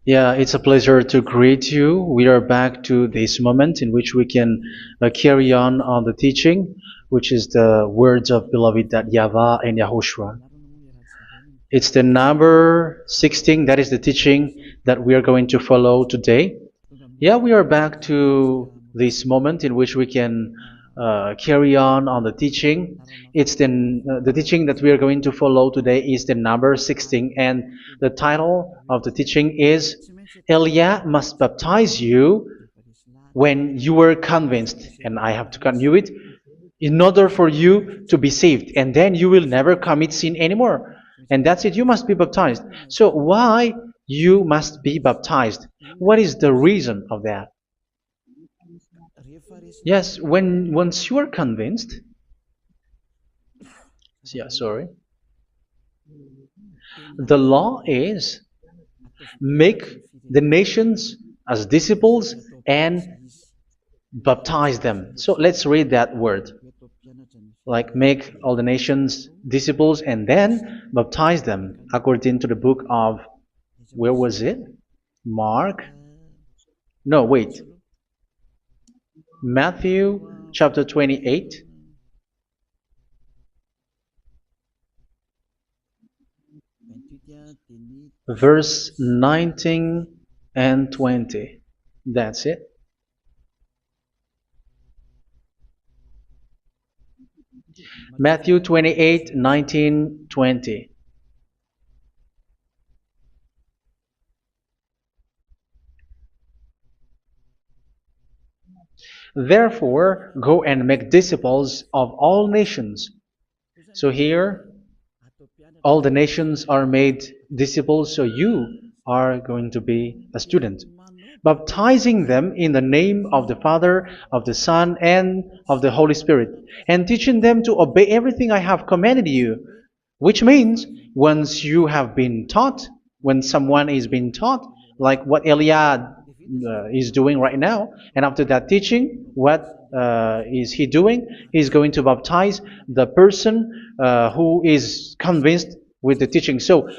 Yeah, it's a pleasure to greet you. We are back to this moment in which we can carry on the teaching, which is the words of beloved that YAHVAH and YAHOSHUA. It's the number 16, that is the teaching that we are going to follow today. Yeah, we are back to this moment in which we can carry on the teaching. It's the teaching that we are going to follow today is the number 16, and the title of the teaching is Elia must baptize you when you were convinced, and I have to continue it, in order for you to be saved, and then you will never commit sin anymore. And that's it, you must be baptized. So why you must be baptized? What is the reason of that? Yes, when once you are convinced, yeah, sorry, the law is make the nations as disciples and baptize them. So let's read that word. Like make all the nations disciples and then baptize them according to the book of, where was it? Mark? No, wait. Matthew chapter 28. Verse 19 and 20. That's it. Matthew 28, 19, 20. Therefore, go and make disciples of all nations. So here, all the nations are made disciples, so you are going to be a student. Baptizing them in the name of the Father, of the Son, and of the Holy Spirit, and teaching them to obey everything I have commanded you. Which means, once you have been taught, when someone is being taught, like what Elia is doing right now, and after that teaching, what is he doing? He's going to baptize the person who is convinced with the teaching. So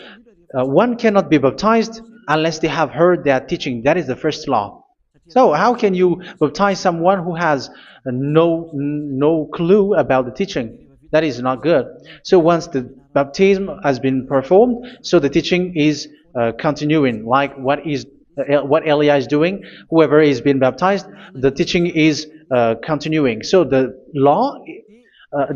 one cannot be baptized unless they have heard that teaching. That is the first law. So how can you baptize someone who has no clue about the teaching? That is not good. So once the baptism has been performed, so the teaching is continuing, like what Elia is doing. Whoever is being baptized, the teaching is continuing. So the law,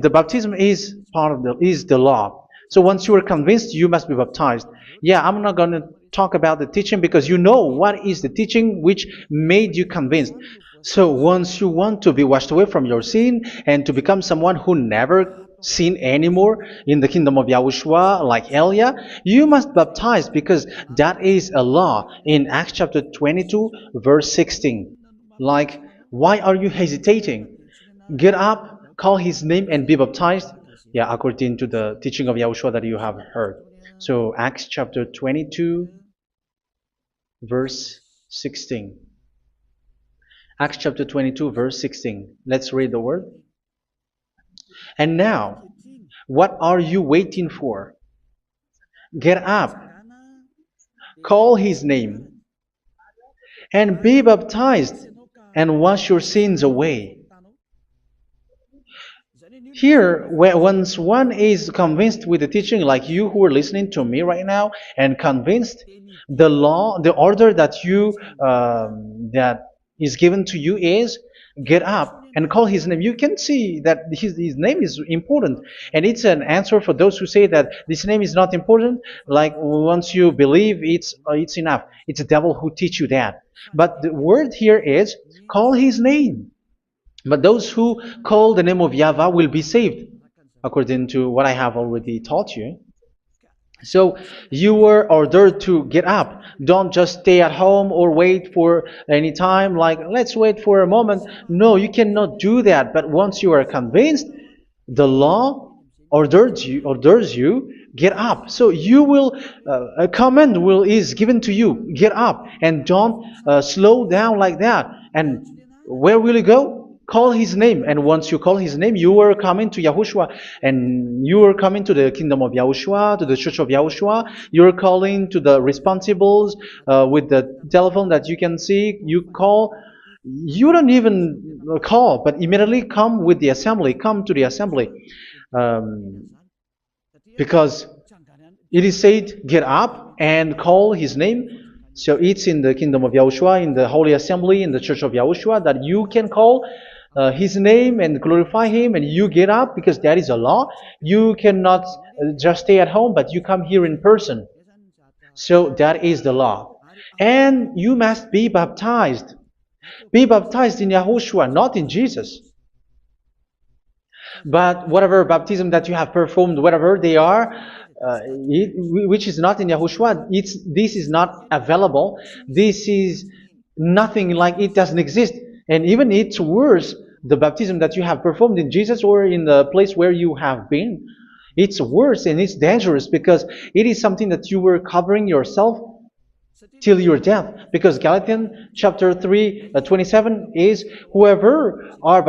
the baptism is part of the law. So once you are convinced, you must be baptized. Yeah, I'm not going to talk about the teaching because you know what is the teaching which made you convinced. So once you want to be washed away from your sin and to become someone who never sin anymore in the kingdom of Yahushua, like Elia, you must baptize because that is a law in Acts chapter 22, verse 16. Like, why are you hesitating? Get up, call his name, and be baptized. Yeah, according to the teaching of Yahushua that you have heard. So Acts chapter 22, verse 16. Acts chapter 22, verse 16. Let's read the word. And now, what are you waiting for? Get up, call his name, and be baptized, and wash your sins away. Here, once one is convinced with the teaching, like you who are listening to me right now, and convinced, the law, the order that that is given to you is get up and call his name. You can see that his name is important, and it's an answer for those who say that this name is not important. Like once you believe, it's enough. It's the devil who teach you that. But the word here is call his name. But those who call the name of YAHVAH will be saved, according to what I have already taught you. So you were ordered to get up. Don't just stay at home or wait for any time, like let's wait for a moment. No, you cannot do that. But once you are convinced, the law orders you get up. So you will a command is given to you, get up, and don't slow down like that. And where will you go? Call his name, and once you call his name, you are coming to Yahushua, and you are coming to the kingdom of Yahushua, to the church of Yahushua. You're calling to the responsibles with the telephone that you can see. You call. You don't even call, but immediately come with the assembly. Come to the assembly, um, because it is said, "Get up and call his name." So it's in the kingdom of Yahushua, in the holy assembly, in the church of Yahushua, that you can call his name and glorify him, and you get up because that is a law. You cannot just stay at home, but you come here in person. So that is the law. And you must be baptized. Be baptized in Yahushua, not in Jesus. But whatever baptism that you have performed, whatever they are, which is not in Yahushua, this is not available. This is nothing, like it doesn't exist. And even it's worse, the baptism that you have performed in Jesus or in the place where you have been. It's worse and it's dangerous because it is something that you were covering yourself till your death. Because Galatians chapter 3, 27 is, whoever are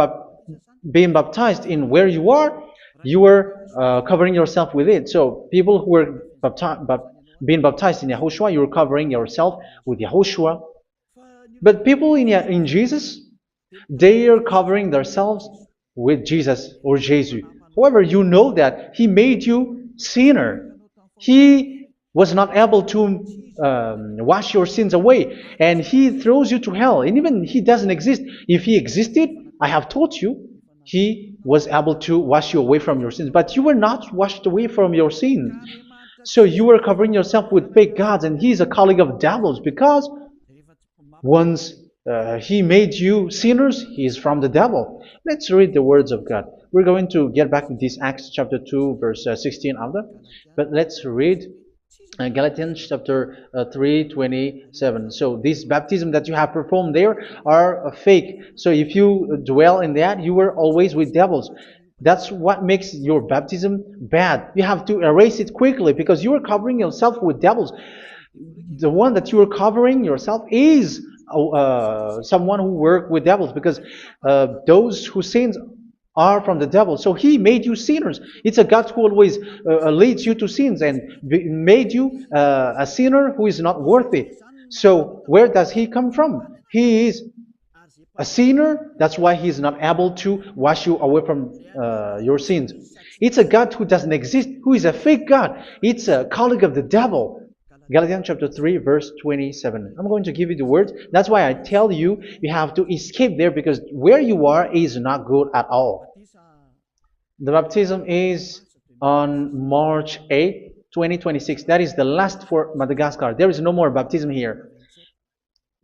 being baptized in where you are covering yourself with it. So people who are being baptized in Yahushua, you're covering yourself with Yahushua. But people in Jesus, they are covering themselves with Jesus or Jesus. However, you know that He made you sinner. He was not able to wash your sins away, and He throws you to hell. And even He doesn't exist. If He existed, I have taught you, He was able to wash you away from your sins. But you were not washed away from your sins. So you were covering yourself with fake gods, and He's a colleague of devils, because once He made you sinners, He is from the devil. Let's read the words of God. We're going to get back to this Acts chapter 2, verse 16 after. But let's read Galatians chapter 3, 27. So this baptism that you have performed there are fake. So if you dwell in that, you were always with devils. That's what makes your baptism bad. You have to erase it quickly because you are covering yourself with devils. The one that you are covering yourself is someone who works with devils, because those who sin are from the devil. So He made you sinners. It's a God who always leads you to sins and made you a sinner who is not worthy. So where does He come from? He is a sinner. That's why He is not able to wash you away from your sins. It's a God who doesn't exist, who is a fake God. It's a colleague of the devil. Galatians chapter 3, verse 27. I'm going to give you the words. That's why I tell you, you have to escape there, because where you are is not good at all. The baptism is on March 8, 2026. That is the last for Madagascar. There is no more baptism here.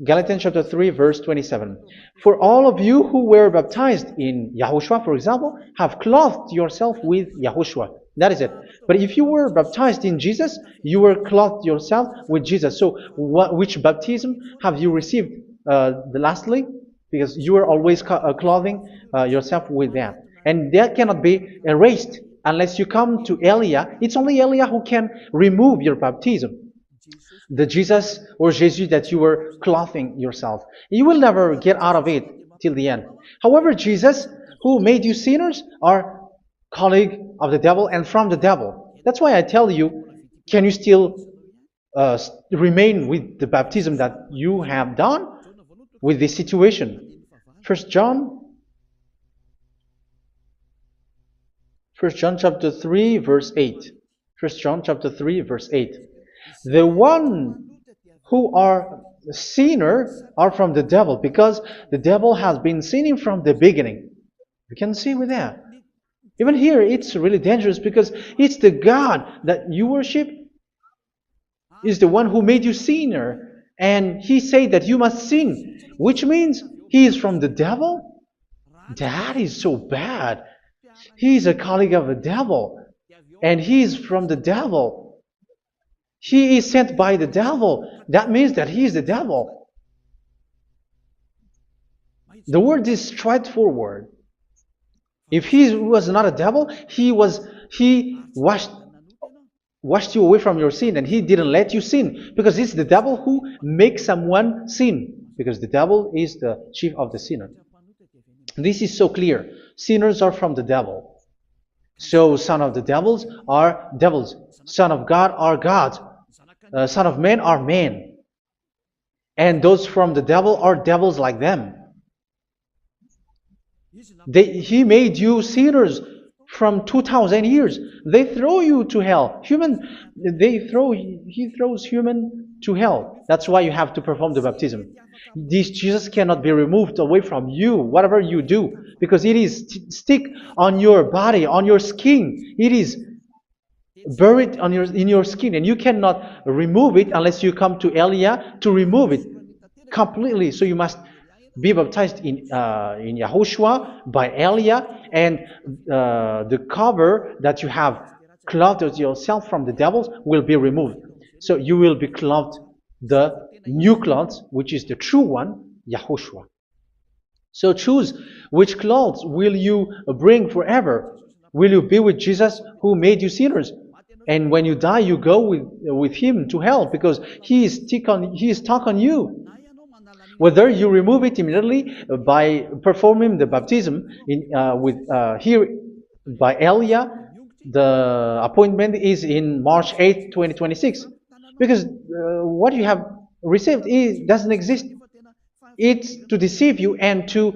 Galatians chapter 3, verse 27. For all of you who were baptized in Yahushua, for example, have clothed yourself with Yahushua. That is it. But if you were baptized in Jesus, you were clothed yourself with Jesus. So which baptism have you received lastly? Because you are always clothing yourself with that. And that cannot be erased unless you come to Elia. It's only Elia who can remove your baptism. The Jesus or Jesus that you were clothing yourself. You will never get out of it till the end. However, Jesus, who made you sinners, are colleague of the devil and from the devil. That's why I tell you, can you still remain with the baptism that you have done with this situation? First John chapter 3, verse 8. First John chapter 3, verse 8. The one who are sinner are from the devil, because the devil has been sinning from the beginning. You can see with that. Even here, it's really dangerous, because it's the God that you worship is the one who made you sinner, and He said that you must sin, which means He is from the devil. That is so bad. He is a colleague of the devil, and He is from the devil. He is sent by the devil. That means that He is the devil. The word is straightforward. If He was not a devil, He washed you away from your sin, and He didn't let you sin, because it's the devil who makes someone sin, because the devil is the chief of the sinner. This is so clear. Sinners are from the devil. So son of the devils are devils. Son of God are gods. Son of men are men. And those from the devil are devils like them. He made you sinners from 2,000 years. They throw you to hell. He throws human to hell. That's why you have to perform the baptism. This Jesus cannot be removed away from you, whatever you do, because it is stick on your body, on your skin. It is buried in your skin, and you cannot remove it unless you come to Elia to remove it completely. So you must be baptized in YAHOSHUA by Elia, and the cover that you have clothed yourself from the devils will be removed. So you will be clothed the new clothes, which is the true one, YAHOSHUA. So choose which clothes will you bring forever. Will you be with Jesus who made you sinners? And when you die, you go with him to hell because he is stuck on you. Whether you remove it immediately by performing the baptism here by Elia, the appointment is in March 8, 2026. Because what you have received doesn't exist. It's to deceive you and to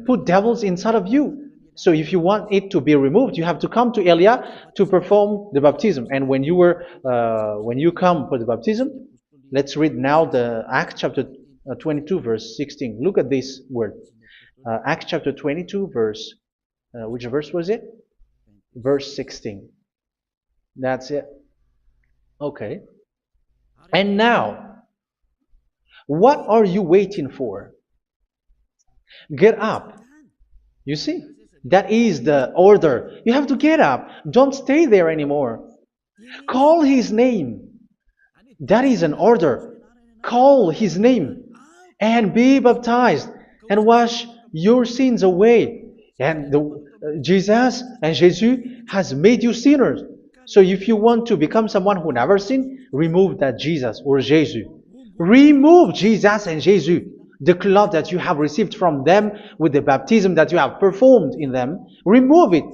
put devils inside of you. So if you want it to be removed, you have to come to Elia to perform the baptism. And when you come for the baptism, let's read now the Acts chapter 22 verse 16. Look at this word. Acts chapter 22 verse, which verse was it? Verse 16. That's it. Okay. And now, what are you waiting for? Get up. You see, that is the order. You have to get up. Don't stay there anymore. Call his name. That is an order. Call his name and be baptized and wash your sins away. And Jesus has made you sinners. So if you want to become someone who never sinned, remove that Jesus or Jesus. Remove Jesus and Jesus, the cloth that you have received from them with the baptism that you have performed in them. Remove it.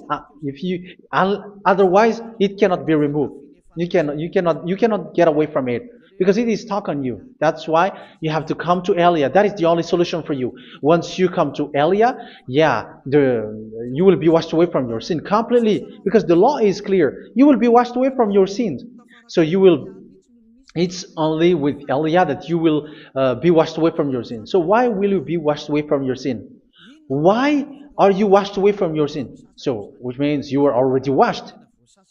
Otherwise, it cannot be removed. You cannot get away from it because it is stuck on you. That's why you have to come to Elia. That is the only solution for you. Once you come to Elia, you will be washed away from your sin completely because the law is clear. You will be washed away from your sins. So it's only with Elia that you will be washed away from your sin. So why will you be washed away from your sin? Why are you washed away from your sin? So, which means you were already washed.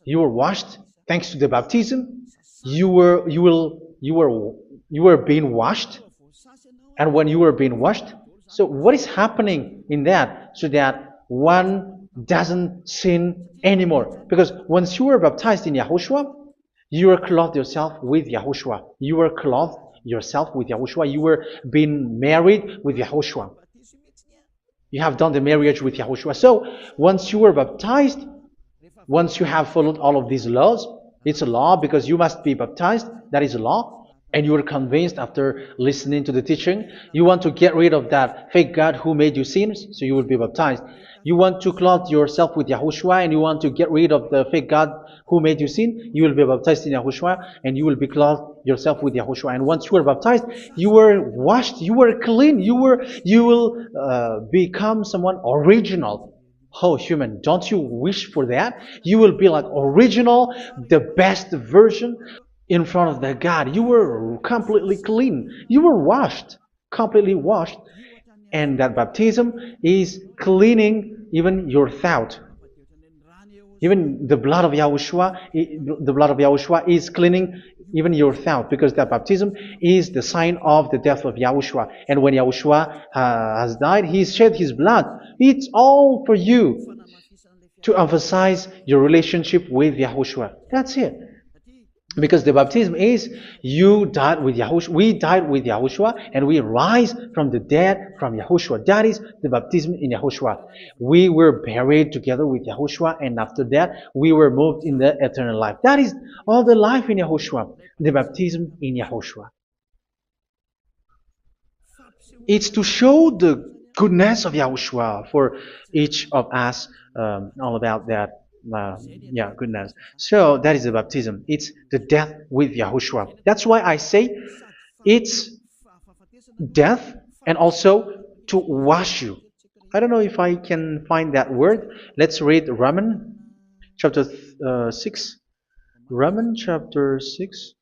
You were washed thanks to the baptism. You were being washed. And when you were being washed, so what is happening in that? So that one doesn't sin anymore. Because once you were baptized in YAHOSHUA, you were clothed yourself with YAHOSHUA. You were clothed yourself with YAHOSHUA. You were being married with YAHOSHUA. You have done the marriage with YAHOSHUA. So once you were baptized, once you have followed all of these laws, it's a law because you must be baptized. That is a law. And you are convinced after listening to the teaching, you want to get rid of that fake God who made you sinners, so you will be baptized. You want to clothe yourself with YAHOSHUA and you want to get rid of the fake God who made you sin, you will be baptized in YAHOSHUA and you will be clothed yourself with YAHOSHUA. And once you are baptized, you were washed, you were clean, you will become someone original. Oh, human, don't you wish for that? You will be like original, the best version in front of the God. You were completely clean. You were washed, completely washed. And that baptism is cleaning even your thought. Even the blood of YAHOSHUA is cleaning even your thought, because that baptism is the sign of the death of YAHOSHUA. And when YAHOSHUA has died, he shed his blood. It's all for you to emphasize your relationship with YAHOSHUA. That's it. Because the baptism is you died with YAHOSHUA, we died with YAHOSHUA, and we rise from the dead from YAHOSHUA. That is the baptism in YAHOSHUA. We were buried together with YAHOSHUA, and after that we were moved in the eternal life. That is all the life in YAHOSHUA, the baptism in YAHOSHUA. It's to show goodness of Yahushua for each of us, all about that. Yeah, goodness. So that is the baptism. It's the death with Yahushua. That's why I say it's death and also to wash you. I don't know if I can find that word. Let's read Romans chapter 6. Romans chapter 6,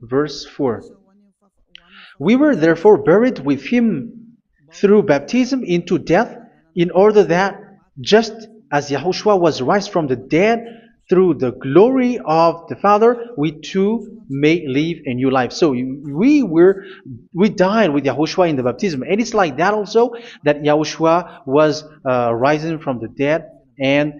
verse 4. We were therefore buried with him through baptism into death, in order that, just as Yahushua was raised from the dead through the glory of the Father, we too may live a new life. So we died with Yahushua in the baptism, and it's like that also that Yahushua was rising from the dead, and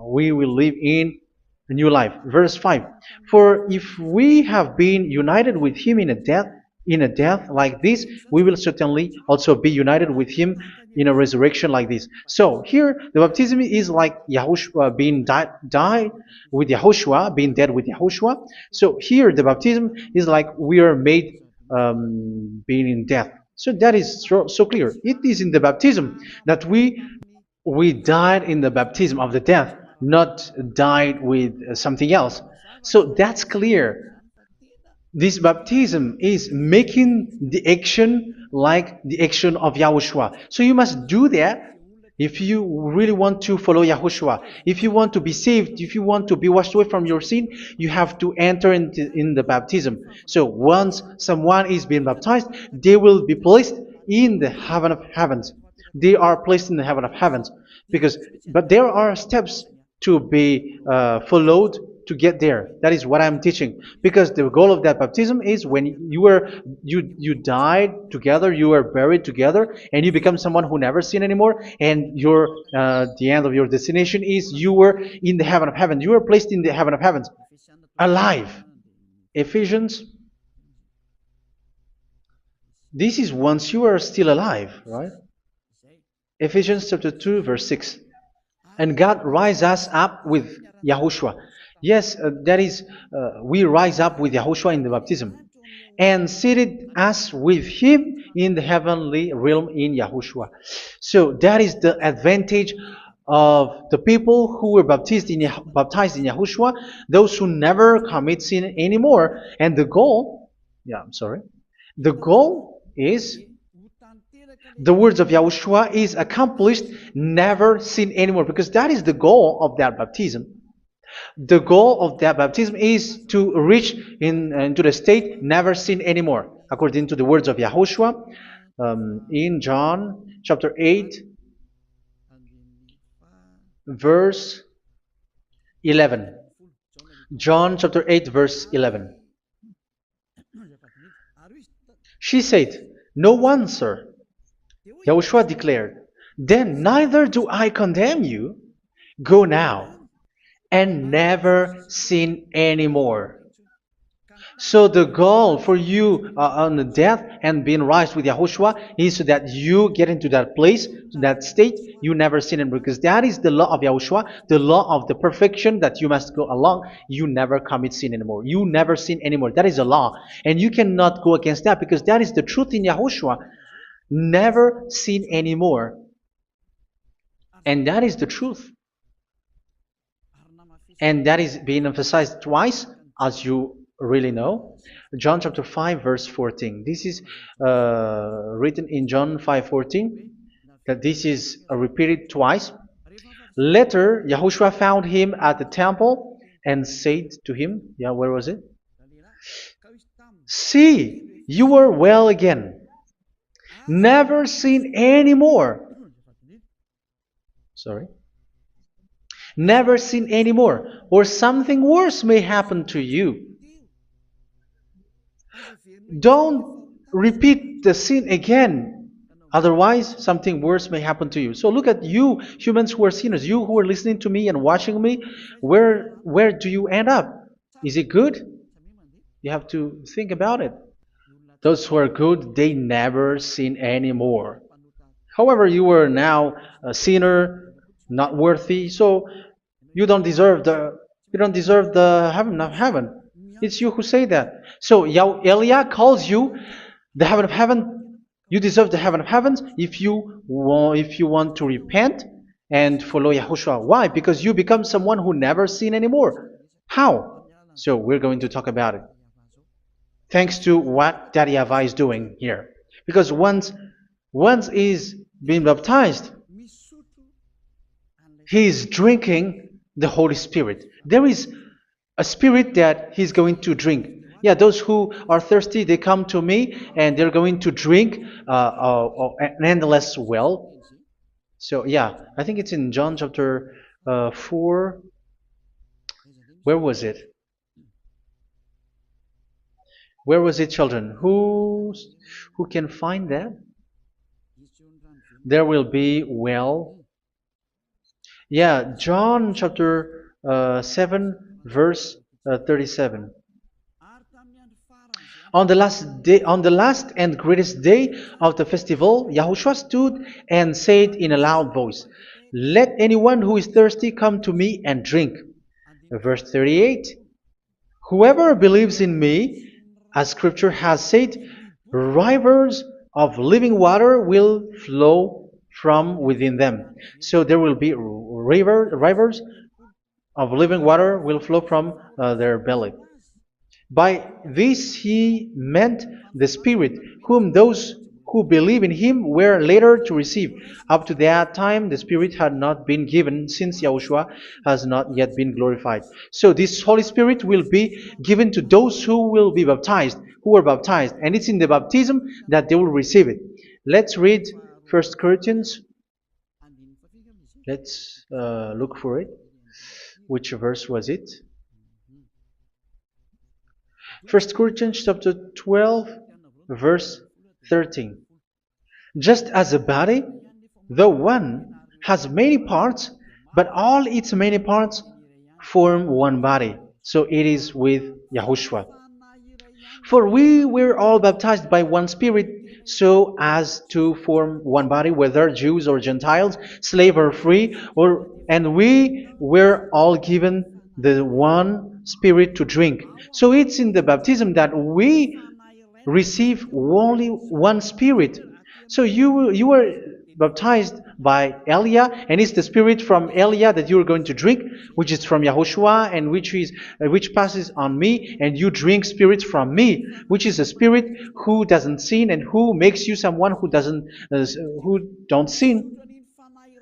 we will live in a new life. Verse 5. For if we have been united with him in a death like this, we will certainly also be united with him in a resurrection like this. So here the baptism is like Yahushua being died with Yahushua, being dead with Yahushua. So here the baptism is like we are made being in death. So that is so clear. It is in the baptism that we died in the baptism of the death, not died with something else. So that's clear. This baptism is making the action like the action of Yahushua. So you must do that if you really want to follow Yahushua. If you want to be saved, if you want to be washed away from your sin, you have to enter in the baptism. So once someone is being baptized, they will be placed in the heaven of heavens. They are placed in the heaven of heavens, but there are steps to be followed to get there. That is what I'm teaching, because the goal of that baptism is when you died together, you were buried together, and you become someone who never sin anymore, and the end of your destination is you were in the heaven of heaven. You were placed in the heaven of heavens, alive. Ephesians. This is once you are still alive, right? Ephesians chapter 2, verse 6. And God rise us up with Yahushua. Yes, that is, we rise up with Yahushua in the baptism. And seated us with him in the heavenly realm in Yahushua. So that is the advantage of the people who were baptized in Yahushua, those who never commit sin anymore. And the goal, the goal is the words of Yahushua is accomplished, never sin anymore, because that is the goal of that baptism. The goal of that baptism is to reach into the state never sin anymore, according to the words of Yahushua in John chapter 8, verse 11. John chapter 8, verse 11. She said, "No one, sir." Yahushua declared, "Then neither do I condemn you. Go now and never sin anymore." So the goal for you on the death and being raised with Yahushua is so that you get into that place, that state, you never sin anymore. Because that is the law of Yahushua, the law of the perfection that you must go along. You never commit sin anymore. You never sin anymore. That is a law. And you cannot go against that, because that is the truth in Yahushua. Never sin anymore. And that is the truth. And that is being emphasized twice, as you really know. John chapter 5, verse 14. This is written in John 5:14, that this is repeated twice. Later, Yahushua found him at the temple and said to him, where was it? "See, you are well again. Never sin anymore." Never sin anymore, or something worse may happen to you. Don't repeat the sin again. Otherwise, something worse may happen to you. So look at you, humans who are sinners, you who are listening to me and watching me. Where do you end up? Is it good? You have to think about it. Those who are good, they never sin anymore. However, you are now a sinner, not worthy, so you don't deserve the heaven of heaven. It's you who say that. So Elia calls you the heaven of heaven You deserve the heaven of heavens if you want to repent and follow Yahushua. Why? Because you become someone who never sin anymore. How? So we're going to talk about it. Thanks to what Daddy YAHVAH is doing here. Because once he's been baptized, he is drinking the Holy Spirit. There is a spirit that he's going to drink. Yeah, those who are thirsty, they come to me and they're going to drink an endless well. So yeah, I think it's in John chapter 4. Where was it? Where was it, children? Who can find that? There will be well. Yeah, John chapter 7, verse 37. On the last and greatest day of the festival, Yahushua stood and said in a loud voice, "Let anyone who is thirsty come to me and drink." Verse 38, "Whoever believes in me, as scripture has said, rivers of living water will flow from within them." So there will be rivers of living water will flow from their belly. By this he meant the Spirit, whom those who believe in him were later to receive. Up to that time, the Spirit had not been given, since Yahushua has not yet been glorified. So this Holy Spirit will be given to those who will be baptized, who are baptized, and it's in the baptism that they will receive it. Let's read 1 Corinthians. Let's look for it. Which verse was it? 1 Corinthians chapter 12, verse 13. Just as a body, though one, has many parts, but all its many parts form one body. So it is with Yahushua. For we were all baptized by one Spirit, so as to form one body, whether Jews or Gentiles, slave or free, and we were all given the one Spirit to drink. So it's in the baptism that we receive only one Spirit. So you were baptized by Elia, and it's the Spirit from Elia that you are going to drink, which is from Yahushua, and which passes on me, and you drink Spirit from me, which is a Spirit who doesn't sin and who makes you someone who don't sin.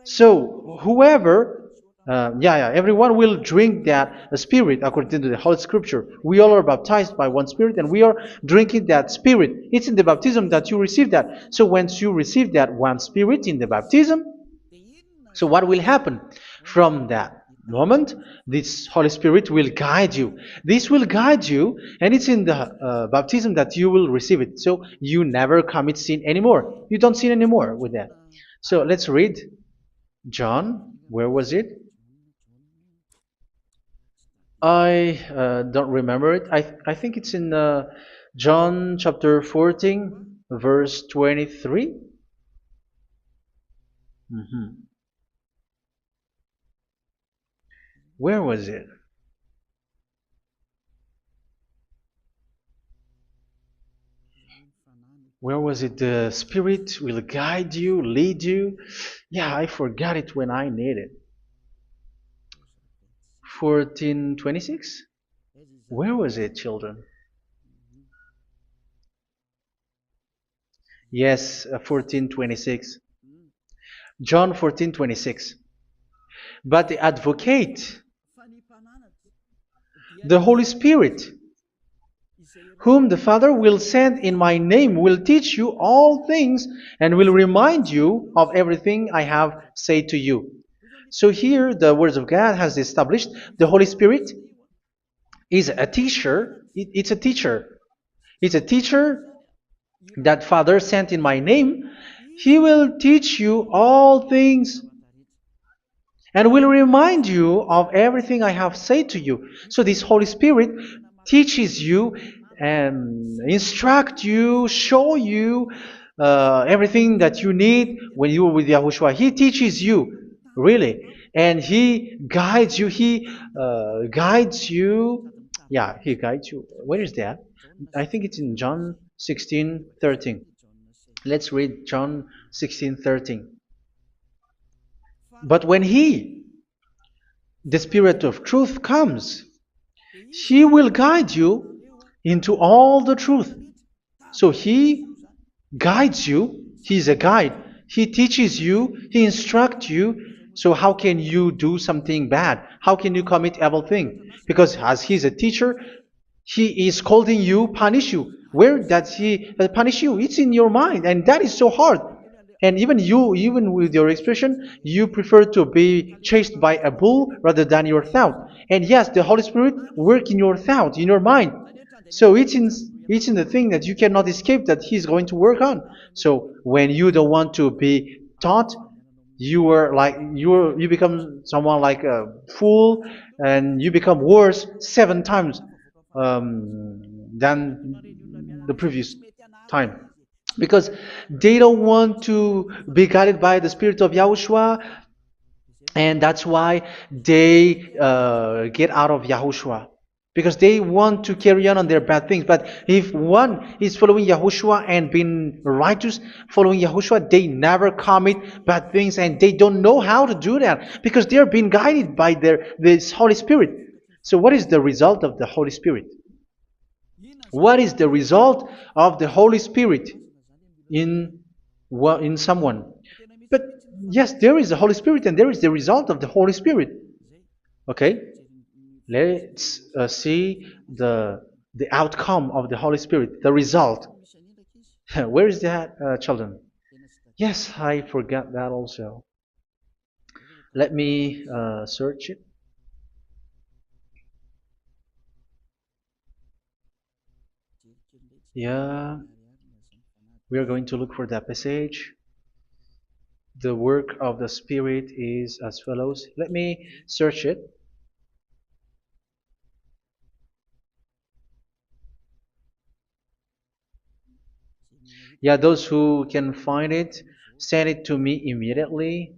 So whoever everyone will drink that Spirit according to the Holy Scripture. We all are baptized by one Spirit, and we are drinking that Spirit. It's in the baptism that you receive that. So once you receive that one Spirit in the baptism, so what will happen? From that moment, this Holy Spirit will guide you. This will guide you, and it's in the baptism that you will receive it. So you never commit sin anymore. You don't sin anymore with that. So let's read John. Where was it? I don't remember it. I think it's in John chapter 14, verse 23. Where was it? Where was it? The Spirit will guide you, lead you. Yeah, I forgot it when I need it. 14:26? Where was it, children? Yes, 14:26. John 14:26. But the Advocate, the Holy Spirit, whom the Father will send in my name, will teach you all things and will remind you of everything I have said to you. So here the words of God has established the Holy Spirit is a teacher. It's a teacher. It's a teacher that Father sent in my name. He will teach you all things and will remind you of everything I have said to you. So this Holy Spirit teaches you and instruct you, show you everything that you need when you are with Yahushua. He teaches you, really. And He guides you. He guides you. Yeah, He guides you. Where is that? I think it's in John 16:13. Let's read John 16:13. But when He, the Spirit of truth, comes, He will guide you into all the truth. So He guides you. He's a guide. He teaches you. He instructs you. So how can you do something bad? How can you commit evil thing? Because as He's a teacher, He is scolding you, punish you. Where does He punish you? It's in your mind, and that is so hard. And even you, even with your expression, you prefer to be chased by a bull rather than your thought. And yes, the Holy Spirit work in your thought, in your mind. So it's in the thing that you cannot escape that He's going to work on. So when you don't want to be taught, you become someone like a fool, and you become worse 7 times than the previous time, because they don't want to be guided by the Spirit of Yahushua, and that's why they get out of Yahushua, because they want to carry on their bad things. But if one is following Yahushua and being righteous, following Yahushua, they never commit bad things, and they don't know how to do that because they are being guided by this Holy Spirit. So what is the result of the Holy Spirit? What is the result of the Holy Spirit in someone? But yes, there is the Holy Spirit, and there is the result of the Holy Spirit. Okay, let's see the outcome of the Holy Spirit, the result. Where is that, children? Yes, I forgot that also. Let me search it. Yeah, we are going to look for that passage. The work of the Spirit is as follows. Let me search it. Yeah, those who can find it, send it to me immediately.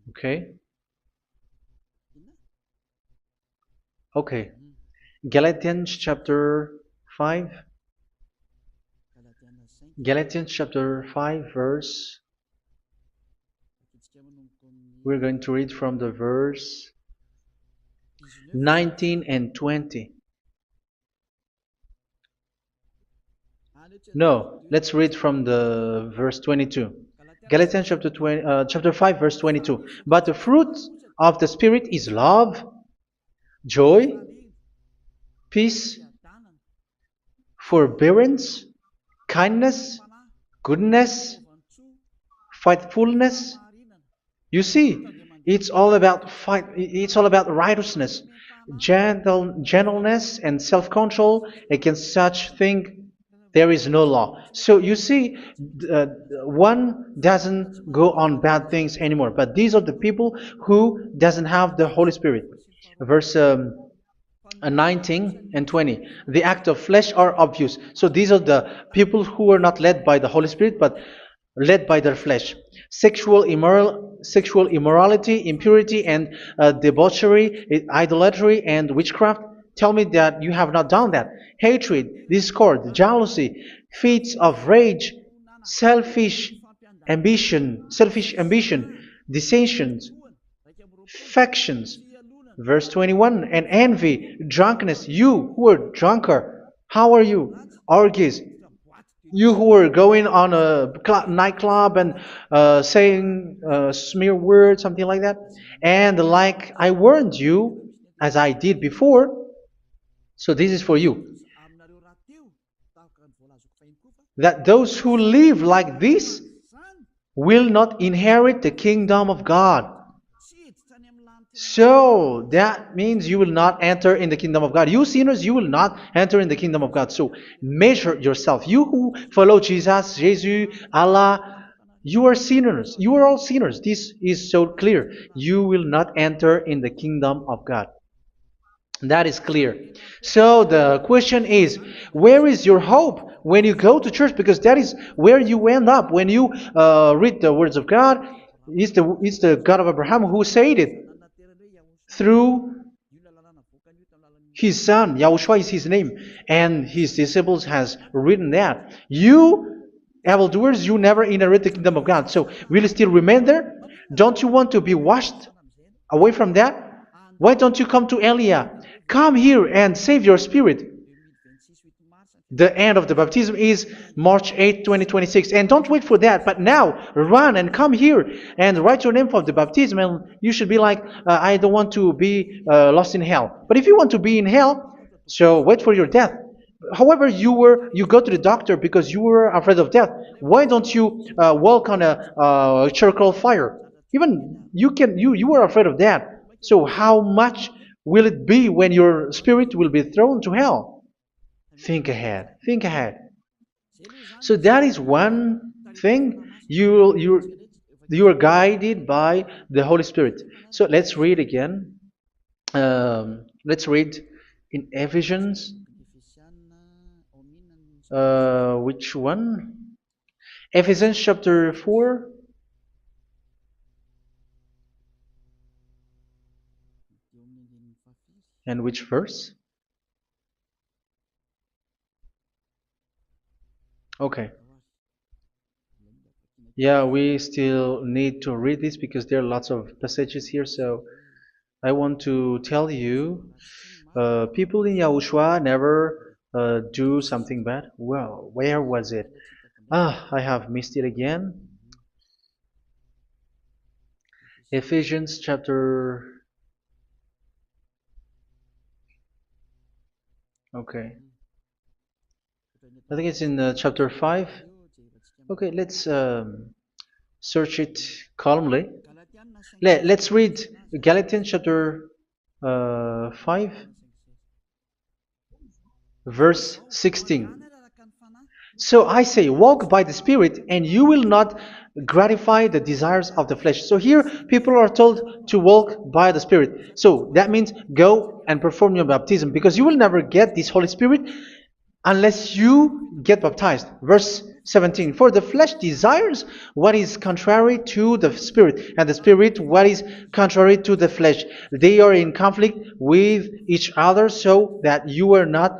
Okay. Okay. Galatians chapter 5. Galatians chapter 5 verse. We're going to read from the verse 19 and 20. No, let's read from the verse 22. Galatians chapter 5 verse 22. But the fruit of the Spirit is love, joy, peace, forbearance, kindness, goodness, faithfulness. You see, it's all about fight. It's all about righteousness, gentleness, and self-control. Against such thing, there is no law. So you see, uh, one doesn't go on bad things anymore. But these are the people who doesn't have the Holy Spirit. Verse 19 and 20. The act of flesh are obvious. So these are the people who are not led by the Holy Spirit, but led by their flesh. Sexual immorality, impurity, and debauchery, idolatry, and witchcraft. Tell me that you have not done that. Hatred, discord, jealousy, fits of rage, selfish ambition, dissensions, factions. Verse 21, and envy, drunkenness. You who are drunkard, how are you? Orgies. You who are going on a nightclub and saying smear words, something like that. And like I warned you, as I did before, so this is for you, that those who live like this will not inherit the kingdom of God. So that means you will not enter in the kingdom of God. You sinners, you will not enter in the kingdom of God. So measure yourself. You who follow Jesus, Allah, you are sinners. You are all sinners. This is so clear. You will not enter in the kingdom of God. That is clear. So the question is, where is your hope when you go to church? Because that is where you end up when you read the words of God. It's the God of Abraham who said it through His son, Yahushua is his name, and his disciples has written that. You evildoers, you never inherit the kingdom of God. So will you still remain there? Don't you want to be washed away from that? Why don't you come to Elia? Come here and save your spirit. The end of the baptism is March 8th, 2026. And don't wait for that, but now run and come here and write your name for the baptism. And you should be like, I don't want to be lost in hell. But if you want to be in hell, so wait for your death. However, you go to the doctor because you were afraid of death. Why don't you walk on a charcoal fire? Even you were afraid of that. So how much will it be when your spirit will be thrown to hell? Think ahead. Think ahead. So that is one thing. You are guided by the Holy Spirit. So let's read again. Let's read in Ephesians. Which one? Ephesians chapter 4. And which verse? Okay. Yeah, we still need to read this because there are lots of passages here. So I want to tell you, people in Yahushua never do something bad. Well, where was it? I have missed it again. Ephesians chapter. Okay. I think it's in chapter 5. Okay, let's search it calmly. Let's read Galatians chapter 5, verse 16. So I say, walk by the Spirit, and you will not gratify the desires of the flesh. So here, people are told to walk by the Spirit. So that means go and perform your baptism, because you will never get this Holy Spirit unless you get baptized. Verse 17. For the flesh desires what is contrary to the Spirit, and the Spirit what is contrary to the flesh. They are in conflict with each other, so that you are not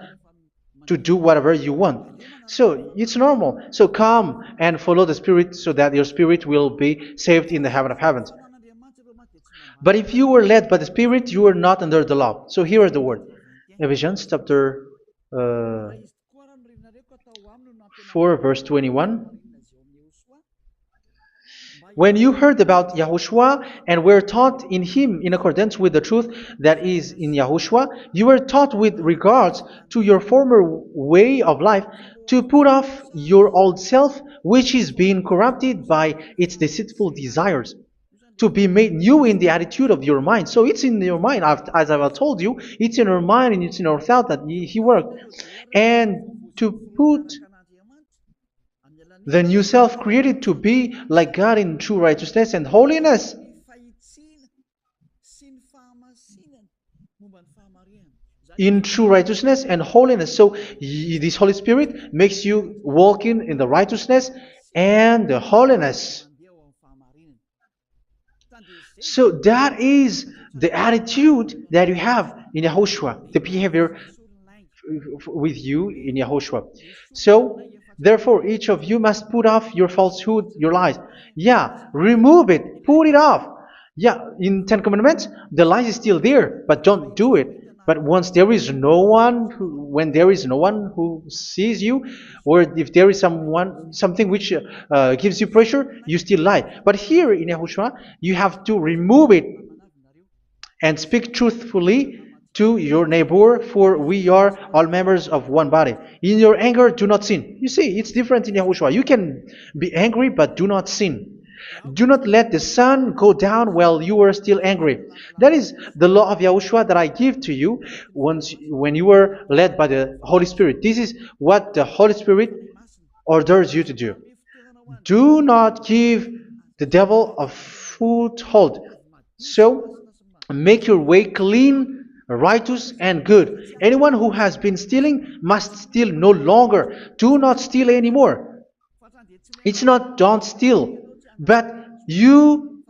to do whatever you want. So it's normal. So come and follow the Spirit so that your spirit will be saved in the heaven of heavens. But if you were led by the Spirit, you are not under the law. So here is the word. Ephesians chapter 4 verse 21. When you heard about Yahushua and were taught in him in accordance with the truth that is in Yahushua, you were taught with regards to your former way of life to put off your old self, which is being corrupted by its deceitful desires, to be made new in the attitude of your mind. So it's in your mind, as I've told you, it's in your mind and it's in your thought that he worked. And to put the new self created to be like God in true righteousness and holiness. In true righteousness and holiness. So this Holy Spirit makes you walk in the righteousness and the holiness. So that is the attitude that you have in Yahushua, the behavior with you in Yahushua. So therefore, each of you must put off your falsehood, your lies. Yeah, remove it, put it off. Yeah, in Ten Commandments, the lies is still there, but don't do it. But once there is no one, when there is no one who sees you, or if there is something which gives you pressure, you still lie. But here in Yahushua, you have to remove it and speak truthfully to your neighbor, for we are all members of one body. In your anger, do not sin. You see, it's different in Yahushua. You can be angry, but do not sin. Do not let the sun go down while you are still angry. That is the law of Yahushua that I give to you when you were led by the Holy Spirit. This is what the Holy Spirit orders you to do. Do not give the devil a foothold. So, make your way clean, righteous, and good. Anyone who has been stealing must steal no longer. Do not steal anymore. It's not don't steal, but you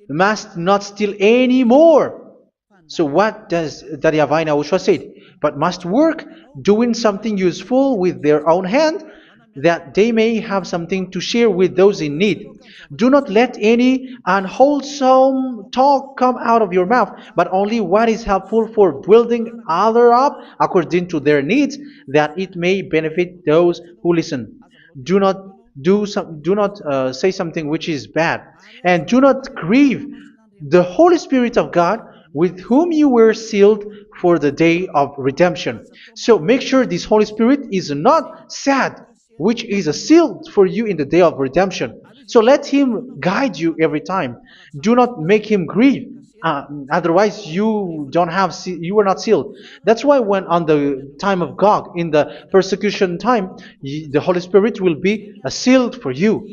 must not steal anymore. So what does Daddy Avai Yahushua said? But must work doing something useful with their own hand, that they may have something to share with those in need. Do not let any unwholesome talk come out of your mouth, but only what is helpful for building others up according to their needs, that it may benefit those who listen. Do not do not say something which is bad, and do not grieve the Holy Spirit of God, with whom you were sealed for the day of redemption. So make sure this Holy Spirit is not sad, which is a seal for you in the day of redemption. So let him guide you every time. Do not make him grieve. Otherwise, you don't have you were not sealed. That's why when on the time of God, in the persecution time, the Holy Spirit will be a sealed for you.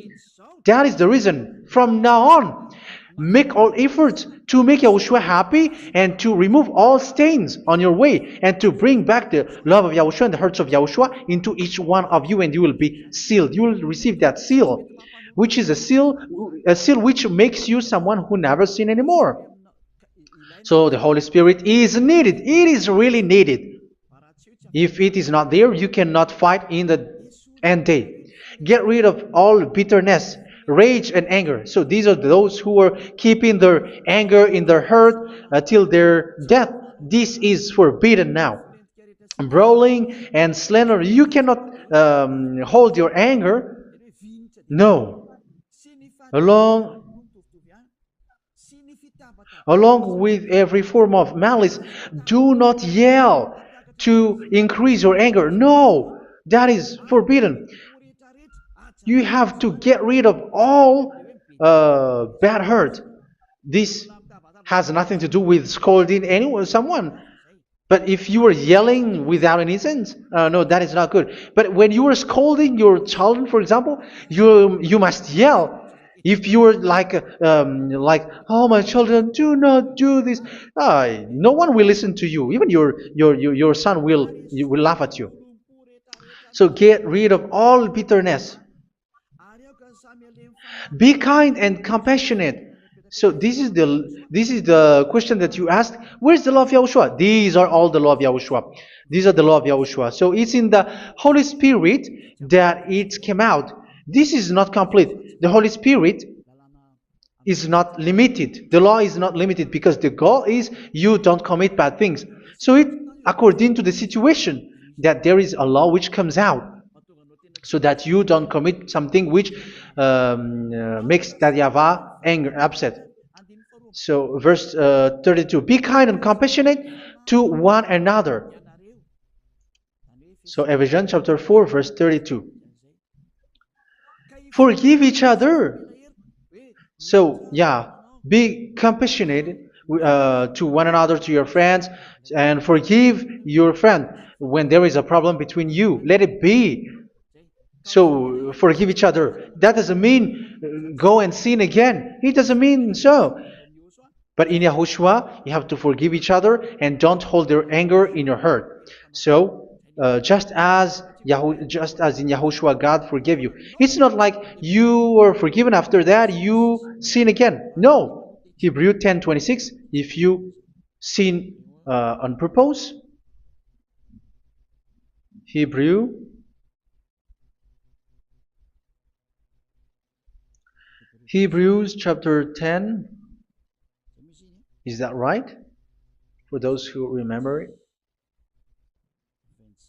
That is the reason. From now on, make all efforts to make Yahushua happy and to remove all stains on your way and to bring back the love of Yahushua and the hearts of Yahushua into each one of you, and you will be sealed. You will receive that seal, which is a seal which makes you someone who never sin anymore. So the Holy Spirit is needed. It is really needed. If it is not there, you cannot fight in the end day. Get rid of all bitterness, rage, and anger. So these are those who are keeping their anger in their heart till their death. This is forbidden now. Brawling and slander. You cannot hold your anger. No. Along Along with every form of malice, do not yell to increase your anger. No, that is forbidden. You have to get rid of all bad hurt. This has nothing to do with scolding anyone, someone. But if you are yelling without any sense, no, that is not good. But when you are scolding your children, for example, you must yell. If you are like, oh my children, do not do this, no one will listen to you. Even your son will laugh at you. So get rid of all bitterness. Be kind and compassionate. So this is the question that you asked. Where's the law of Yahushua? These are all the law of Yahushua. These are the law of Yahushua. So it's in the Holy Spirit that it came out. This is not complete. The Holy Spirit is not limited. The law is not limited because the goal is you don't commit bad things. So it according to the situation that there is a law which comes out, so that you don't commit something which makes that YAHVAH anger, upset. So verse 32, be kind and compassionate to one another. So Ephesians chapter 4 verse 32. Forgive each other. So yeah, be compassionate to one another, to your friends, and forgive your friend when there is a problem between you. Let it be. So forgive each other. That doesn't mean go and sin again. It doesn't mean so. But in Yahushua, you have to forgive each other and don't hold your anger in your heart. So just as in Yahushua God forgave you. It's not like you were forgiven after that you sin again. No. Hebrew 10:26. If you sin on purpose, Hebrews chapter 10. Is that right? For those who remember it.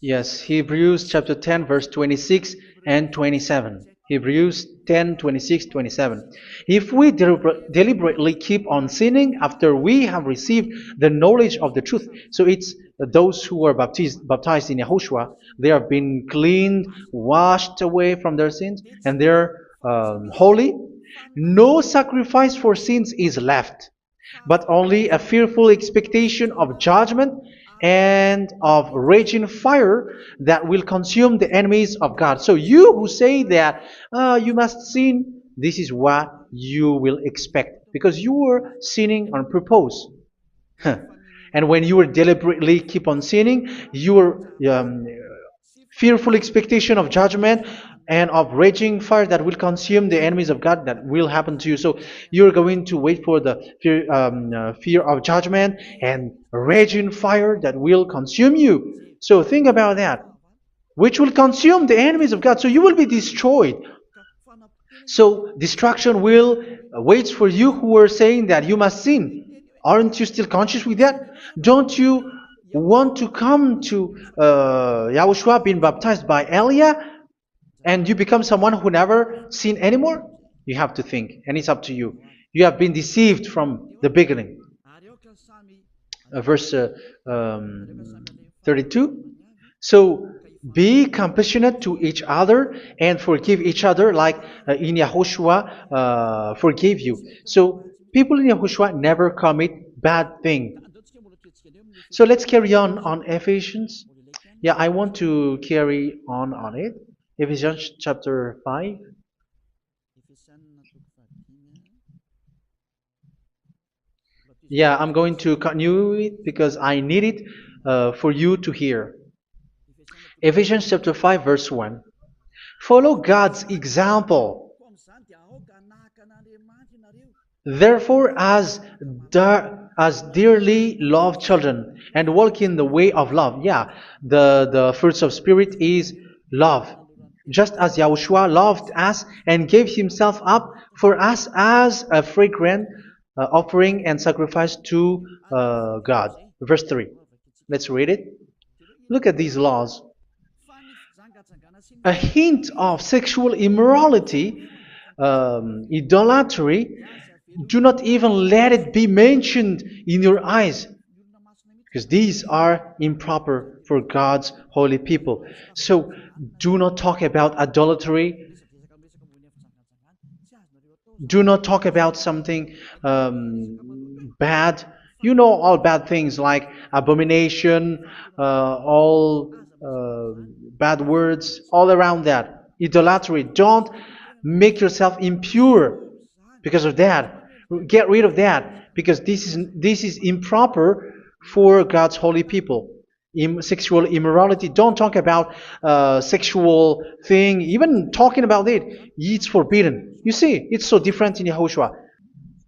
Yes, Hebrews chapter 10 verse 26 and 27. Hebrews 10, 26, 27. If we deliberately keep on sinning after we have received the knowledge of the truth, so it's those who are baptized in Yahushua, they have been cleaned, washed away from their sins, and they're holy. No sacrifice for sins is left, but only a fearful expectation of judgment and of raging fire that will consume the enemies of God. So you who say that you must sin, this is what you will expect, because you were sinning on purpose. And when you will deliberately keep on sinning, your fearful expectation of judgment and of raging fire that will consume the enemies of God that will happen to you. So you're going to wait for the fear of judgment and raging fire that will consume you. So think about that, which will consume the enemies of God. So you will be destroyed. So destruction will wait for you who are saying that you must sin. Aren't you still conscious with that? Don't you want to come to Yahushua being baptized by Elia and you become someone who never sinned anymore? You have to think, and it's up to you. You have been deceived from the beginning. Verse 32. So be compassionate to each other and forgive each other like in Yahushua forgave you. So people in Yahushua never commit bad thing. So let's carry on Ephesians. Yeah, I want to carry on it. Ephesians chapter 5. Yeah, I'm going to continue it because I need it for you to hear. Ephesians chapter 5 verse 1. Follow God's example. Therefore, as dearly loved children, and walk in the way of love. Yeah, the fruits of spirit is love. Just as Yahushua loved us and gave himself up for us as a fragrant offering and sacrifice to God. Verse 3. Let's read it. Look at these laws. A hint of sexual immorality, idolatry, do not even let it be mentioned in your eyes, because these are improper for God's holy people. So do not talk about idolatry. Do not talk about something bad. You know all bad things like abomination, all bad words, all around that. Idolatry. Don't make yourself impure because of that. Get rid of that because this is improper for God's holy people. Sexual immorality. Don't talk about sexual thing. Even talking about it's forbidden. You see, it's so different in Yahushua.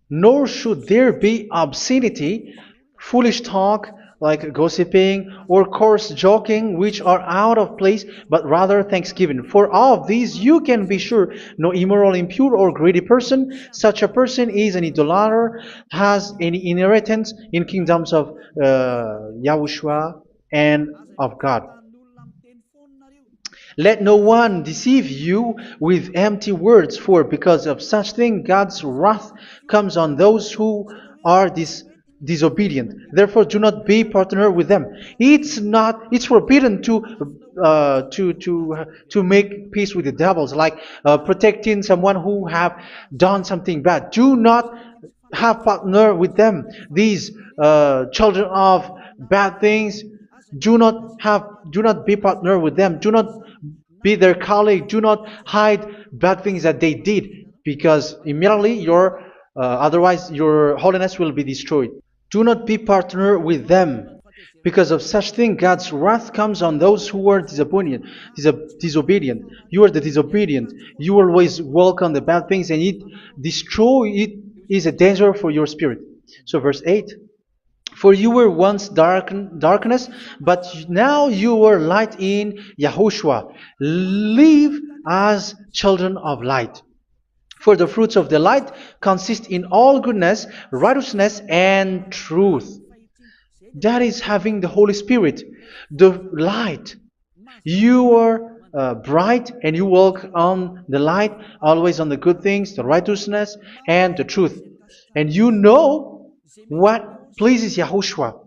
Nor should there be obscenity, foolish talk like gossiping or coarse joking, which are out of place, but rather thanksgiving. For of these you can be sure: no immoral, impure, or greedy person, such a person is an idolater, has any inheritance in kingdoms of Yahushua and of God. Let no one deceive you with empty words, for because of such thing God's wrath comes on those who are disobedient. Therefore, do not be partner with them. It's forbidden to make peace with the devils, like protecting someone who have done something bad. Do not have partner with them. These children of bad things. Do not be partner with them. Do not be their colleague. Do not hide bad things that they did, because immediately otherwise your holiness will be destroyed. Do not be partner with them. Because of such thing, God's wrath comes on those who are disobedient. You are the disobedient. You always walk on the bad things, and it is a danger for your spirit. So verse 8. For you were once darkness, but now you are light in Yahushua. Live as children of light. For the fruits of the light consist in all goodness, righteousness, and truth. That is having the Holy Spirit, the light. You are bright and you walk on the light, always on the good things, the righteousness, and the truth. And you know what pleases Yahushua.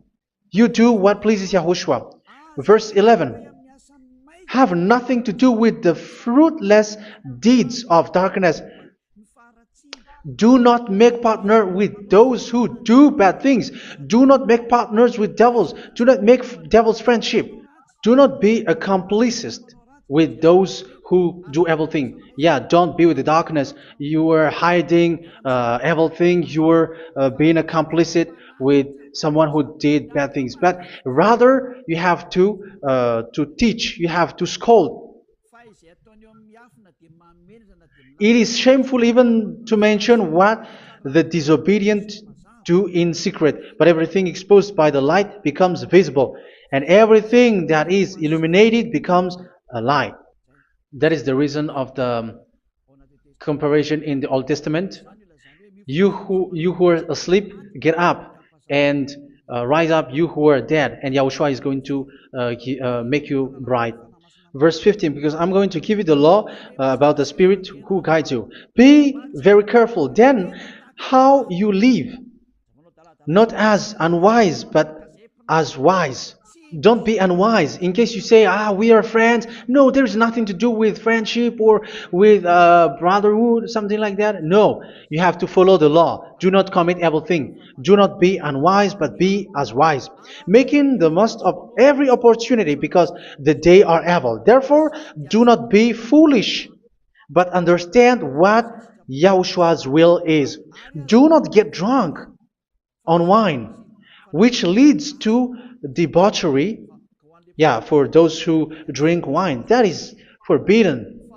You do what pleases Yahushua. Verse 11. Have nothing to do with the fruitless deeds of darkness. Do not make partner with those who do bad things. Do not make partners with devils. Do not make devils friendship. Do not be a complicit with those who do evil thing. Yeah, don't be with the darkness. You are hiding evil thing. You are being a complicit with someone who did bad things. But rather, you have to teach. You have to scold. It is shameful even to mention what the disobedient do in secret, but everything exposed by the light becomes visible, and everything that is illuminated becomes a light. That is the reason of the comparison in the Old Testament. You who are asleep, get up and rise up, you who are dead, and Yahushua is going to make you bright. Verse 15, because I'm going to give you the law about the Spirit who guides you. Be very careful then how you live, not as unwise, but as wise. Don't be unwise. In case you say, we are friends. No, there's nothing to do with friendship or with brotherhood, something like that. No, you have to follow the law. Do not commit evil thing. Do not be unwise, but be as wise, making the most of every opportunity, because the day are evil. Therefore, do not be foolish, but understand what Yahushua's will is. Do not get drunk on wine, which leads to debauchery. Yeah, for those who drink wine, that is forbidden.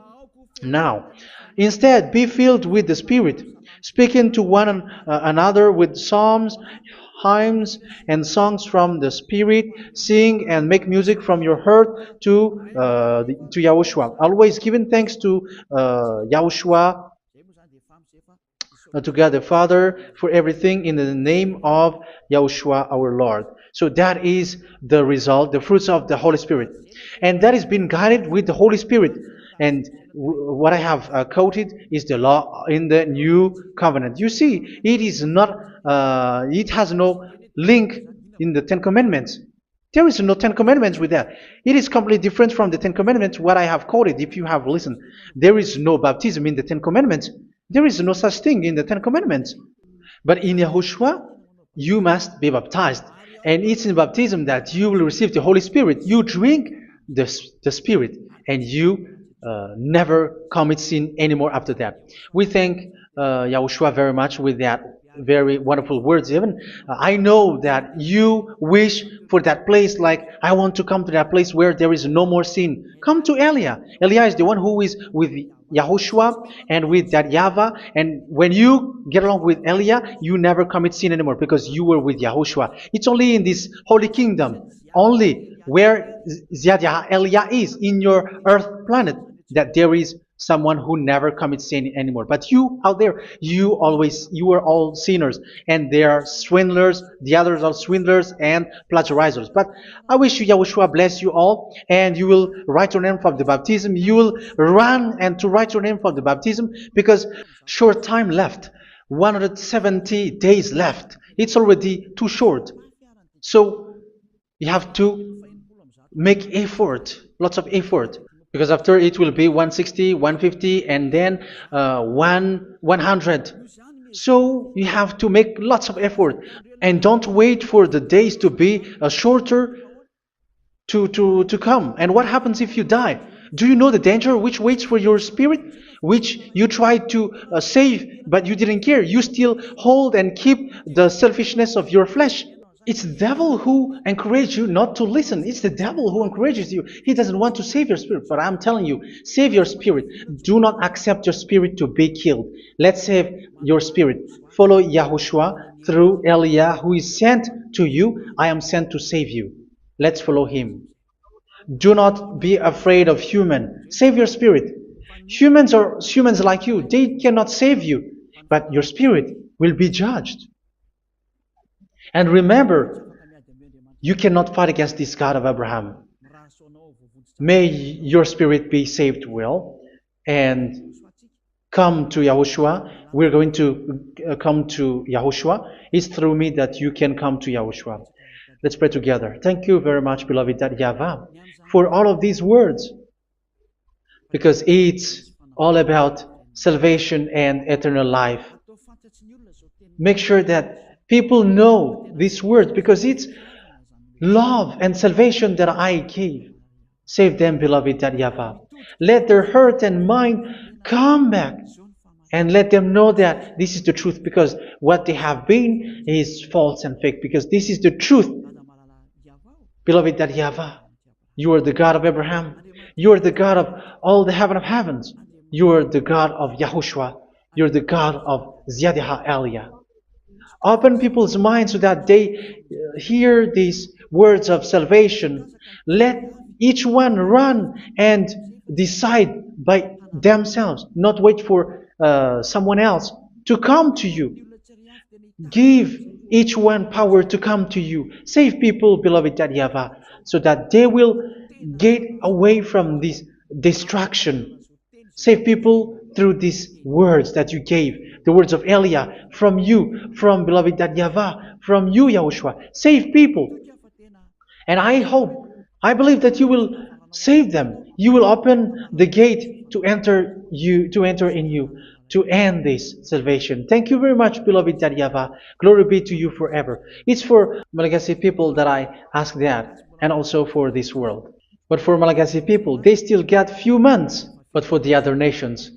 Now, instead, be filled with the Spirit, speaking to one another with psalms, hymns, and songs from the Spirit. Sing and make music from your heart to Yahushua, always giving thanks to Yahushua, to God the Father, for everything in the name of Yahushua our Lord. So that is the result, the fruits of the Holy Spirit. And that is being guided with the Holy Spirit. And what I have quoted is the law in the new covenant. You see, it is not, it has no link in the Ten Commandments. There is no Ten Commandments with that. It is completely different from the Ten Commandments, what I have quoted, if you have listened. There is no baptism in the Ten Commandments. There is no such thing in the Ten Commandments. But in Yahushua, you must be baptized. And it's in baptism that you will receive the Holy Spirit. You drink the Spirit, and you never commit sin anymore after that. We thank Yahushua very much with that very wonderful words. Even I know that you wish for that place, like, I want to come to that place where there is no more sin. Come to Elia. Elia is the one who is with Yahushua and with that YAHVAH. And when you get along with Elia, you never commit sin anymore, because you were with Yahushua. It's only in this holy kingdom, only where Elia is, in your earth planet, that there is someone who never commits sin anymore. But you out there, you are all sinners, and they are swindlers. The others are swindlers and plagiarizers. But I wish you, Yahushua, bless you all, and you will write your name for the baptism. You will run and to write your name for the baptism, because short time left, 170 days left. It's already too short. So you have to make effort, lots of effort, because after it will be 160, 150, and then 100. So you have to make lots of effort, and don't wait for the days to be shorter to come. And what happens if you die? Do you know the danger which waits for your spirit, which you tried to save, but you didn't care? You still hold and keep the selfishness of your flesh. It's the devil who encourages you not to listen. It's the devil who encourages you. He doesn't want to save your spirit. But I'm telling you, save your spirit. Do not accept your spirit to be killed. Let's save your spirit. Follow Yahushua through Elia, who is sent to you. I am sent to save you. Let's follow him. Do not be afraid of human. Save your spirit. Humans are humans like you. They cannot save you. But your spirit will be judged. And remember, you cannot fight against this God of Abraham. May your spirit be saved well, and come to Yahushua. We're going to come to Yahushua. It's through me that you can come to Yahushua. Let's pray together. Thank you very much, beloved YAHVAH, for all of these words, because it's all about salvation and eternal life. Make sure that people know these words, because it's love and salvation that I gave. Save them, beloved YAHVAH. Let their heart and mind come back, and let them know that this is the truth, because what they have been is false and fake, because this is the truth. Beloved YAHVAH, you are the God of Abraham. You are the God of all the heaven of heavens. You are the God of YAHOSHUA. You're the God of Ziyadiha Aliyah. Open people's minds so that they hear these words of salvation. Let each one run and decide by themselves, not wait for someone else to come to you. Give each one power to come to you. Save people, beloved YAHVAH, so that they will get away from this distraction. Save people through these words that you gave, the words of Elia, from you, from beloved YAHVAH, from you, Yahushua. Save people. And I believe that you will save them. You will open the gate to enter in you, to end this salvation. Thank you very much, beloved YAHVAH. Glory be to you forever. It's for Malagasy people that I ask that, and also for this world. But for Malagasy people, they still get few months. But for the other nations,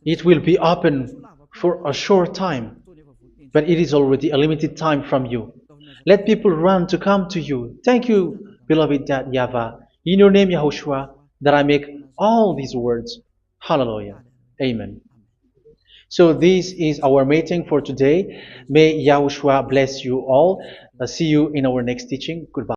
it will be open for a short time. But it is already a limited time from you. Let people run to come to you. Thank you, beloved YAHVAH. In your name, Yahushua, that I make all these words. Hallelujah. Amen. So this is our meeting for today. May Yahushua bless you all. See you in our next teaching. Goodbye.